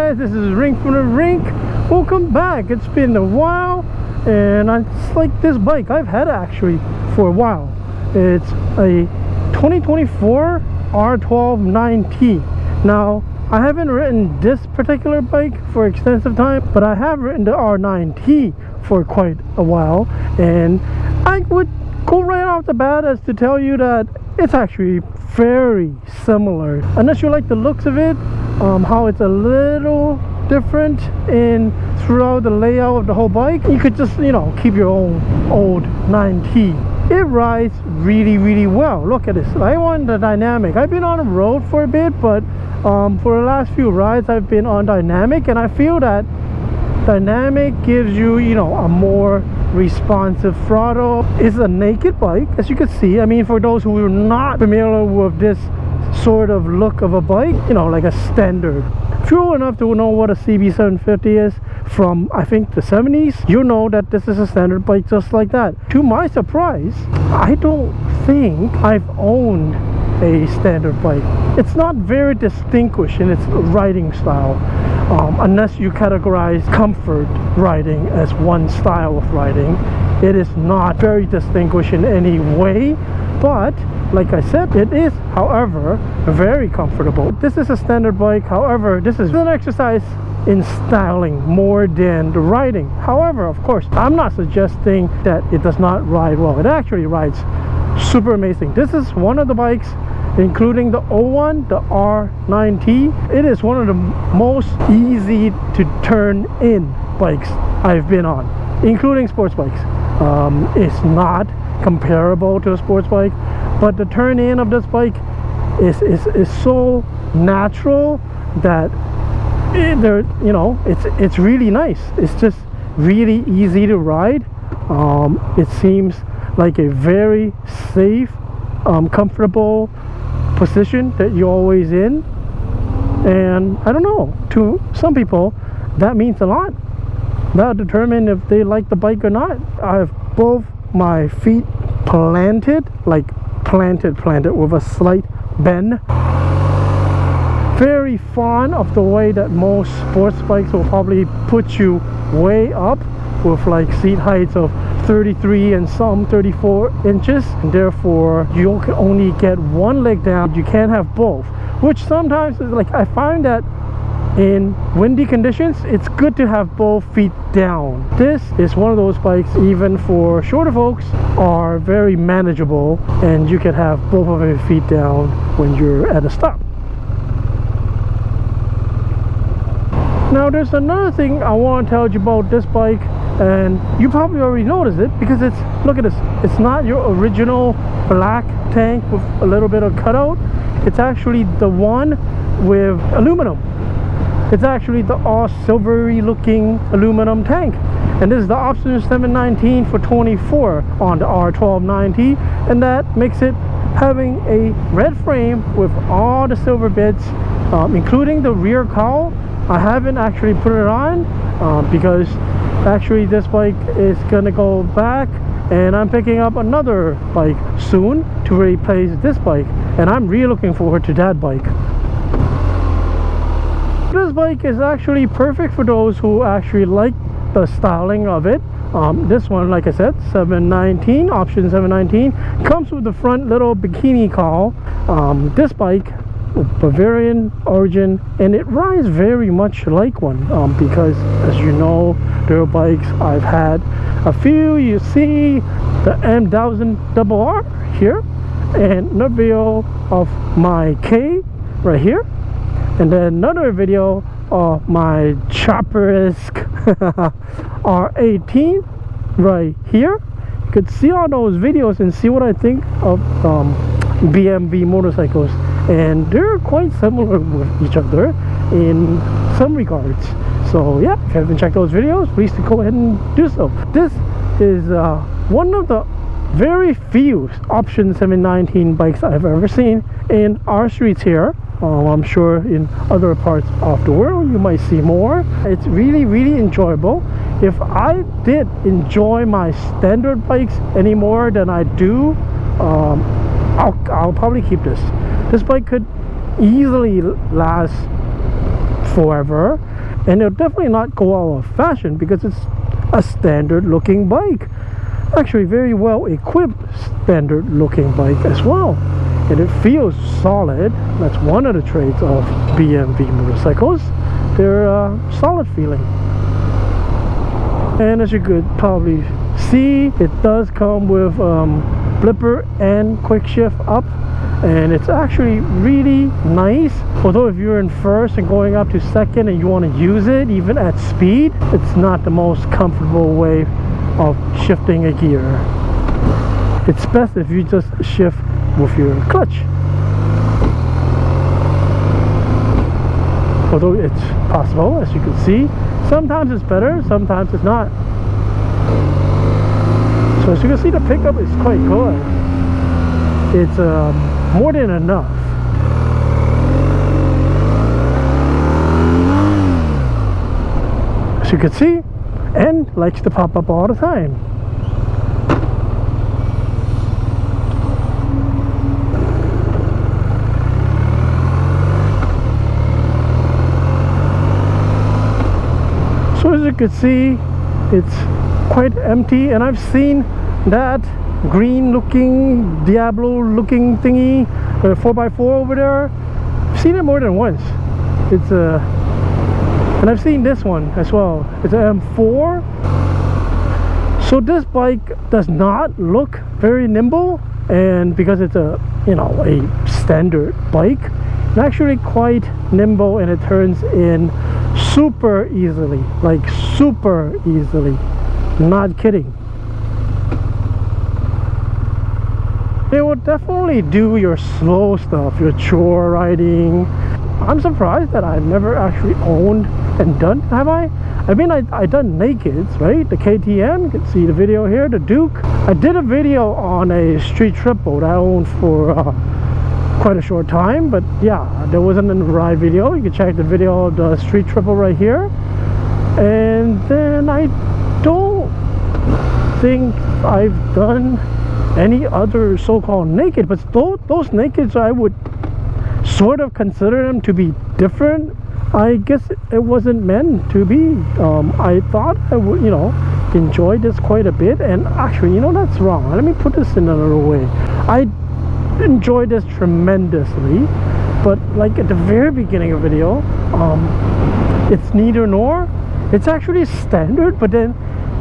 guys, this is Rink from the Rink. Welcome back. It's been a while, and I just like this bike. I've had it actually for a while. It's a 2024 R12 Ninet. Now, I haven't ridden this particular bike for extensive time, but I have ridden the R9T for quite a while, and I would go right off the bat as to tell you that it's actually very similar. Unless you like the looks of it, how it's a little different in throughout the layout of the whole bike, you could just, you know, keep your own old 9T. It rides really well. Look at this. I want the dynamic. I've been on the road for a bit, but for the last few rides I've been on dynamic, and I feel that dynamic gives you, you know, a more responsive throttle. It's a naked bike, as you can see. I mean, for those who are not familiar with this sort of look of a bike, you know, like a standard. If you're old enough to know what a CB750 is from, I think, the 70s, you know that this is a standard bike just like that. To my surprise, I don't think I've owned a standard bike. It's not very distinguished in its riding style, unless you categorize comfort riding as one style of riding. It is not very distinguished in any way, but like I said, it is, however, very comfortable. This is a standard bike. However, this is an exercise in styling more than the riding. However, of course, I'm not suggesting that it does not ride well. It actually rides super amazing. This is one of the bikes, including the old one, the R9T. It is one of the most easy to turn in bikes I've been on, including sports bikes. It's not comparable to a sports bike, but the turn in of this bike is so natural that you know, it's really nice. It's just really easy to ride. It seems like a very safe, comfortable position that you're always in, and I don't know, to some people that means a lot. That'll determine if they like the bike or not. I have both my feet planted, like planted with a slight bend. Very fond of the way that most sports bikes will probably put you way up with like seat heights of 33 and some 34 inches, and therefore you can only get one leg down. You can't have both, which sometimes is like, I find that in windy conditions it's good to have both feet down. This is one of those bikes, even for shorter folks, are very manageable, and you can have both of your feet down when you're at a stop. Now, there's another thing I want to tell you about this bike, and you probably already noticed it because it's, look at this, it's not your original black tank with a little bit of cutout. It's actually the one with aluminum. It's actually the all silvery looking aluminum tank, and this is the option 719 for 24 on the R12 Ninet, and that makes it having a red frame with all the silver bits, including the rear cowl. I haven't actually put it on because actually this bike is gonna go back, and I'm picking up another bike soon to replace this bike, and I'm really looking forward to that bike. This bike is actually perfect for those who actually like the styling of it. This one, like I said, 719, option 719, comes with the front little bikini cowl. This bike, Bavarian origin, and it rides very much like one, because as you know, there are bikes I've had a few. You see the M1000RR here, and a video of my K right here, and then another video of my chopper-esque R18 right here. You could see all those videos and see what I think of BMW motorcycles, and they're quite similar with each other in some regards. So yeah, if you haven't checked those videos, please go ahead and do so. This is one of the very few option 719 bikes I've ever seen in our streets here. I'm sure in other parts of the world you might see more. It's really enjoyable. If I did enjoy my standard bikes any more than I do, I'll probably keep this. This bike could easily last forever. and it'll definitely not go out of fashion because it's a standard looking bike. Actually very well equipped standard looking bike as well, and it feels solid. That's one of the traits of BMV motorcycles. They're solid feeling. And as you could probably see, it does come with flipper and quick shift up, and it's actually really nice. Although if you're in first and going up to second and you want to use it even at speed, it's not the most comfortable way of shifting a gear. It's best if you just shift with your clutch. Although it's possible, as you can see, sometimes it's better, sometimes it's not. So as you can see, the pickup is quite good. It's more than enough. As you can see, and likes to pop up all the time. So as you can see, it's quite empty, and I've seen that green looking Diablo looking thingy, 4x4 over there. I've seen it more than once. It's and I've seen this one as well. It's an M4. So this bike does not look very nimble, and because it's a, you know, a standard bike, it's actually quite nimble, and it turns in super easily, like super easily. Not kidding. It will definitely do your slow stuff, your chore riding. I'm surprised that I've never actually owned and done, have I? I mean, I done nakeds, right? The KTM, you can see the video here, the Duke. I did a video on a street triple that I owned for quite a short time, but yeah, there wasn't a ride video. You can check the video of the street triple right here. And then I don't think I've done any other so-called naked, but those nakeds I would sort of consider them to be different. I guess it wasn't meant to be. I thought I would, you know, enjoy this quite a bit, and actually, you know, that's wrong. Let me put this in another way. I enjoyed this tremendously, but like at the very beginning of the video, it's neither nor. It's actually standard, but then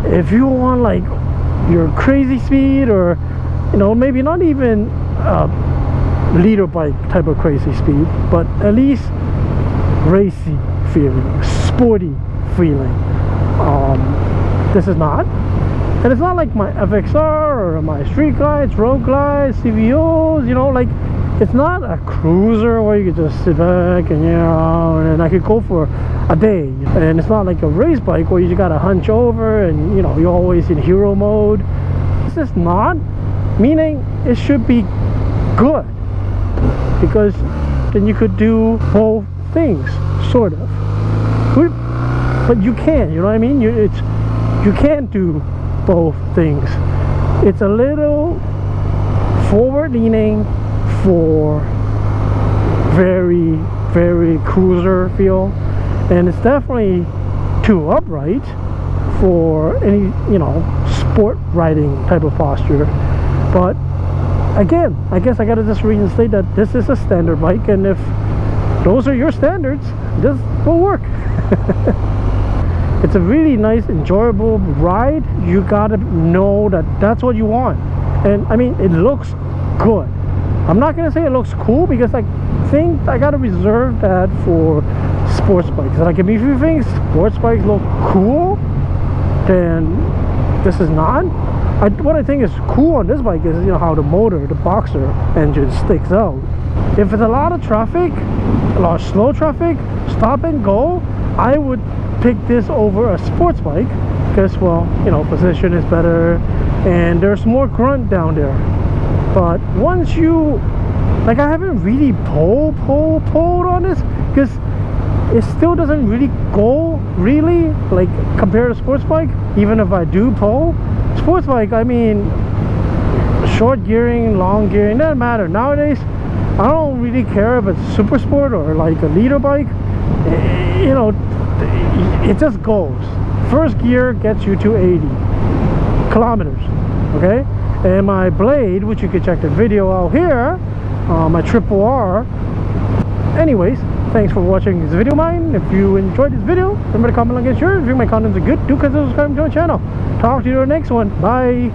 if you want like your crazy speed, or you know, maybe not even leader bike type of crazy speed, but at least racy feeling, sporty feeling, this is not. And it's not like my FXR or my street glides, road glides, CVOs, you know, like it's not a cruiser where you can just sit back and, you know, and I could go for a day. And it's not like a race bike where you just gotta hunch over and, you know, you're always in hero mode. This is not, meaning it should be good, because then you could do both things, sort of. But you can, you know what I mean? You can't do both things. It's a little forward leaning for very, very cruiser feel, and it's definitely too upright for any, you know, sport riding type of posture. But again, I guess I gotta just reinstate that this is a standard bike, and if those are your standards, this will work. It's a really nice, enjoyable ride. You gotta know that that's what you want. And I mean, it looks good. I'm not gonna say it looks cool, because I think I gotta reserve that for sports bikes. Like, if you think sports bikes look cool, then this is not. What I think is cool on this bike is, you know, how the motor, the boxer engine sticks out. If it's a lot of traffic, a lot of slow traffic, stop and go, I would pick this over a sports bike, because, well, you know, position is better and there's more grunt down there. But once you, like, I haven't really pulled on this, because it still doesn't really go, really, like, compared to sports bike. Even if I do pull sports bike, I mean, short gearing, long gearing, doesn't matter. Nowadays, I don't really care if it's super sport or like a leader bike. You know, it just goes. First gear gets you to 80 kilometers, okay? And my blade, which you can check the video out here, my triple R. Anyways, thanks for watching this video of mine. If you enjoyed this video, remember to comment, like, and share. If you think my contents are good, do consider subscribing to my channel. Talk to you in the next one. Bye.